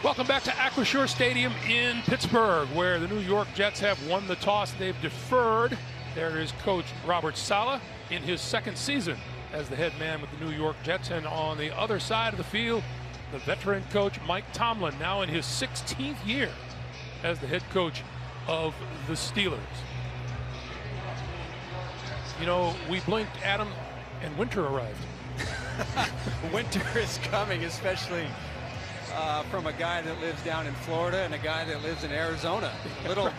Welcome back to Acrisure Stadium in Pittsburgh, where the New York Jets have won the toss. They've deferred. There is Coach Robert Saleh in his second season as the head man with the New York Jets. And on the other side of the field, the veteran coach Mike Tomlin, now in his 16th year as the head coach of the Steelers. You know, we blinked, Adam, and winter arrived. Winter is coming, especially from a guy that lives down in Florida and a guy that lives in Arizona. Little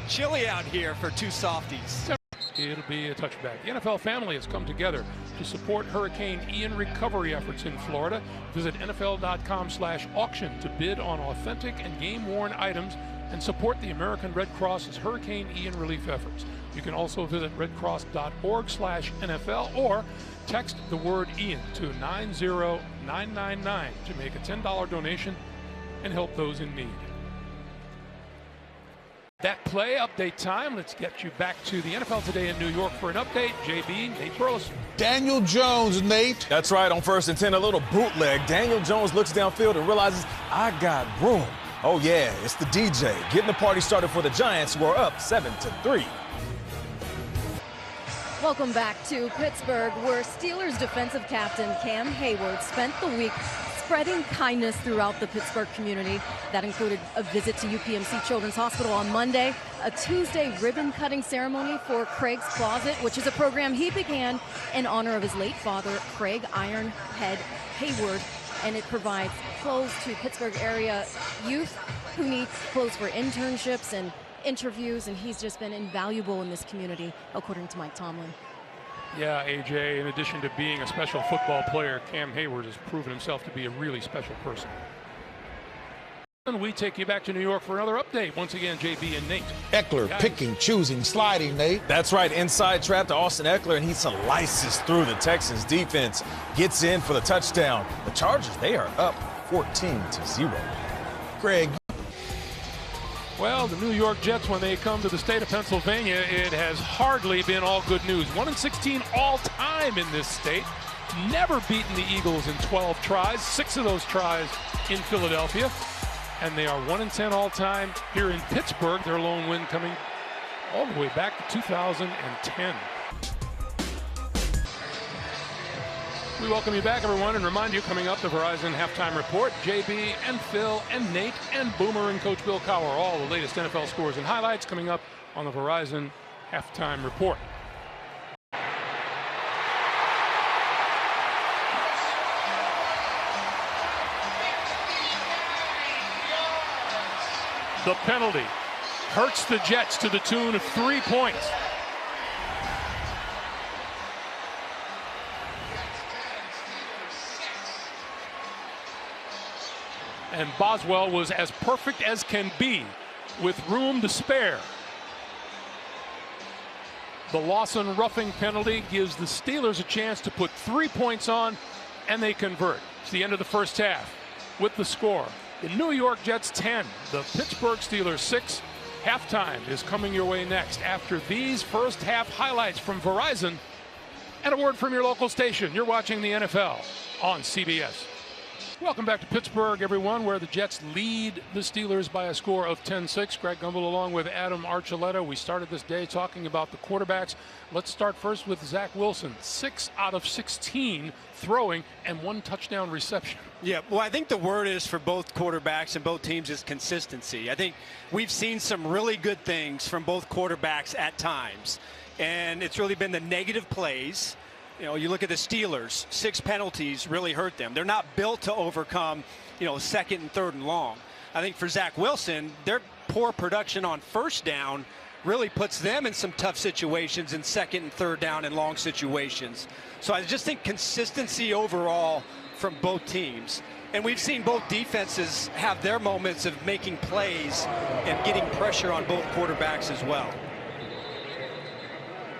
chilly out here for two softies. It'll be a touchback. The NFL family has come together to support Hurricane Ian recovery efforts in Florida. Visit NFL.com/auction to bid on authentic and game-worn items and support the American Red Cross's Hurricane Ian relief efforts. You can also visit redcross.org/NFL or text the word Ian to 90999 to make a $10 donation and help those in need. That play update time. Let's get you back to the NFL Today in New York for an update. JB, Nate Burleson. Daniel Jones, Nate. That's right. On 1st and 10, a little bootleg. Daniel Jones looks downfield and realizes, I got room. Oh, yeah, it's the DJ getting the party started for the Giants, who are up 7-3. Welcome back to Pittsburgh, where Steelers defensive captain Cam Hayward spent the week spreading kindness throughout the Pittsburgh community. That included a visit to UPMC Children's Hospital on Monday, a Tuesday ribbon-cutting ceremony for Craig's Closet, which is a program he began in honor of his late father, Craig Ironhead Hayward, and it provides clothes to Pittsburgh area youth who need clothes for internships and interviews, and he's just been invaluable in this community, according to Mike Tomlin. Yeah, AJ, in addition to being a special football player, Cam Hayward has proven himself to be a really special person. And we take you back to New York for another update. Once again, JB and Nate. Eckler picking, choosing, sliding, Nate. That's right. Inside trap to Austin Eckler, and he slices through the Texans defense. Gets in for the touchdown. The Chargers, they are up 14-0. Greg. Well, the New York Jets, when they come to the state of Pennsylvania, it has hardly been all good news. 1-16 all-time in this state. Never beaten the Eagles in 12 tries. 6 of those tries in Philadelphia. And they are 1-10 all-time here in Pittsburgh. Their lone win coming all the way back to 2010. We welcome you back, everyone, and remind you, coming up, the Verizon Halftime Report. JB and Phil and Nate and Boomer and Coach Bill Cowher. All the latest NFL scores and highlights coming up on the Verizon Halftime Report. The penalty hurts the Jets to the tune of 3 points. And Boswell was as perfect as can be with room to spare. The Lawson roughing penalty gives the Steelers a chance to put 3 points on, and they convert. It's the end of the first half with the score. The New York Jets 10, the Pittsburgh Steelers 6. Halftime is coming your way next after these first half highlights from Verizon and a word from your local station. You're watching the NFL on CBS. Welcome back to Pittsburgh, everyone, where the Jets lead the Steelers by a score of 10-6. Greg Gumbel along with Adam Archuleta. We started this day talking about the quarterbacks. Let's start first with Zach Wilson. 6 out of 16 throwing and 1 touchdown reception. Yeah, well, I think the word is for both quarterbacks and both teams is consistency. I think we've seen some really good things from both quarterbacks at times, and it's really been the negative plays. You know, you look at the Steelers, 6 penalties really hurt them. They're not built to overcome, 2nd and 3rd and long. I think for Zach Wilson, their poor production on 1st down really puts them in some tough situations in 2nd and 3rd down and long situations. So I just think consistency overall from both teams. And we've seen both defenses have their moments of making plays and getting pressure on both quarterbacks as well.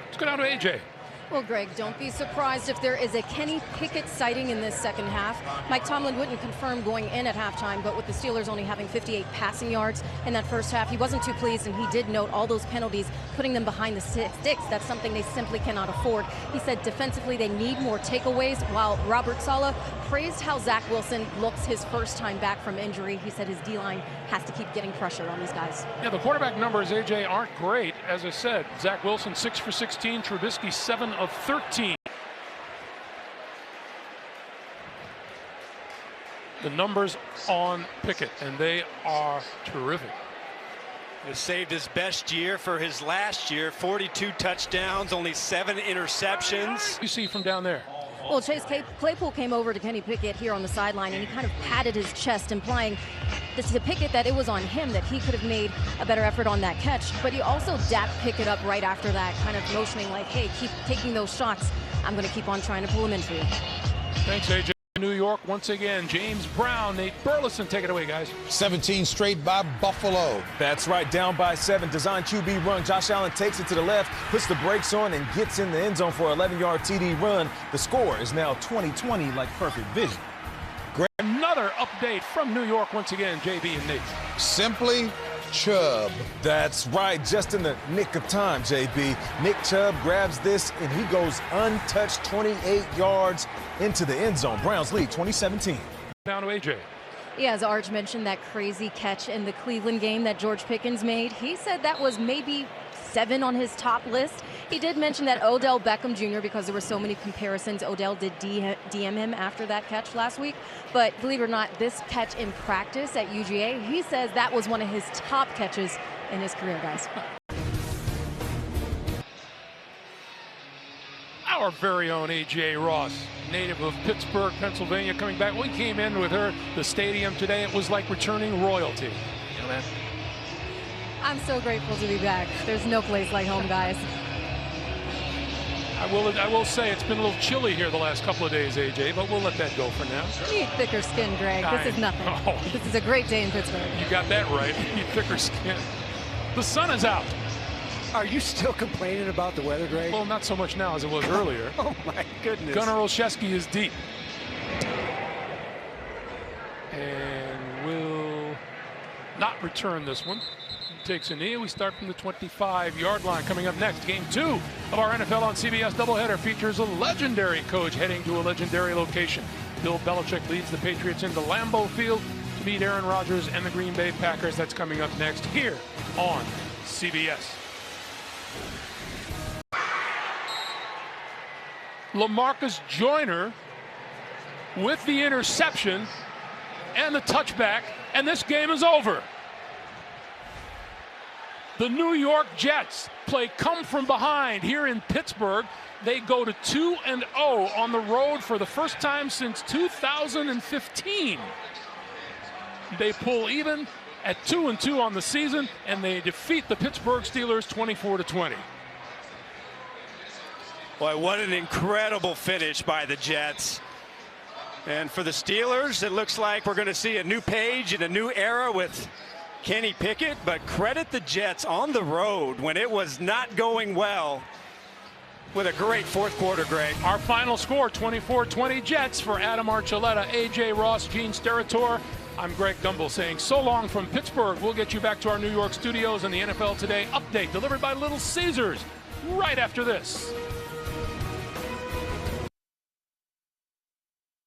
Let's go down to AJ. Well, Greg, don't be surprised if there is a Kenny Pickett sighting in this second half. Mike Tomlin wouldn't confirm going in at halftime, but with the Steelers only having 58 passing yards in that first half, he wasn't too pleased, and he did note all those penalties, putting them behind the sticks. That's something they simply cannot afford. He said defensively they need more takeaways, while Robert Saleh praised how Zach Wilson looks his first time back from injury. He said his D-line has to keep getting pressure on these guys. Yeah, the quarterback numbers, AJ, aren't great. As I said, Zach Wilson 6 for 16, Trubisky 7 of 13. The numbers on Pickett, and they are terrific. He saved his best year for his last year. 42 touchdowns, only 7 interceptions. You see from down there. Well, Chase Claypool came over to Kenny Pickett here on the sideline, and he kind of patted his chest, implying to Pickett that it was on him, that he could have made a better effort on that catch. But he also dapped Pickett up right after that, kind of motioning like, hey, keep taking those shots. I'm going to keep on trying to pull him in for you. Thanks, AJ. New York once again. James Brown, Nate Burleson, take it away, guys. 17 straight by Buffalo. That's right, down by 7. Design QB run. Josh Allen takes it to the left, puts the brakes on, and gets in the end zone for an 11-yard TD run. The score is now 20-20, like perfect vision. Another update from New York once again, JB and Nate. Simply Chubb. That's right, just in the nick of time, JB. Nick Chubb grabs this, and he goes untouched 28 yards into the end zone. Browns lead 2017. Down to AJ. Yeah, as Arch mentioned, that crazy catch in the Cleveland game that George Pickens made, he said that was maybe 7 on his top list. He did mention that Odell Beckham Jr., because there were so many comparisons, Odell did DM him after that catch last week. But believe it or not, this catch in practice at UGA, he says that was one of his top catches in his career, guys. Our very own AJ Ross, native of Pittsburgh, Pennsylvania, coming back. We came in with her, the stadium today. It was like returning royalty. You know that? I'm so grateful to be back. There's no place like home, guys. I will say it's been a little chilly here the last couple of days, AJ, but we'll let that go for now. You need thicker skin, Greg. This is nothing. Oh. This is a great day in Pittsburgh. You got that right. You need thicker skin. The sun is out. Are you still complaining about the weather, Greg? Well, not so much now as it was earlier. Oh, my goodness. Gunnar Olszewski is deep. And will not return this one. Takes a knee. We start from the 25-yard line. Coming up next, Game 2 of our NFL on CBS doubleheader features a legendary coach heading to a legendary location. Bill Belichick leads the Patriots into Lambeau Field to meet Aaron Rodgers and the Green Bay Packers. That's coming up next here on CBS. LaMarcus Joyner with the interception and the touchback, and this game is over. The New York Jets play come from behind here in Pittsburgh. They go to 2-0 on the road for the first time since 2015. They pull even at 2-2 on the season, and they defeat the Pittsburgh Steelers 24-20. Boy, what an incredible finish by the Jets. And for the Steelers, it looks like we're going to see a new page and a new era with Kenny Pickett, but credit the Jets on the road when it was not going well with a great fourth quarter, Greg. Our final score, 24-20 Jets. For Adam Archuleta, AJ Ross, Gene Steratore, I'm Greg Gumbel saying so long from Pittsburgh. We'll get you back to our New York studios and the NFL Today update delivered by Little Caesars right after this.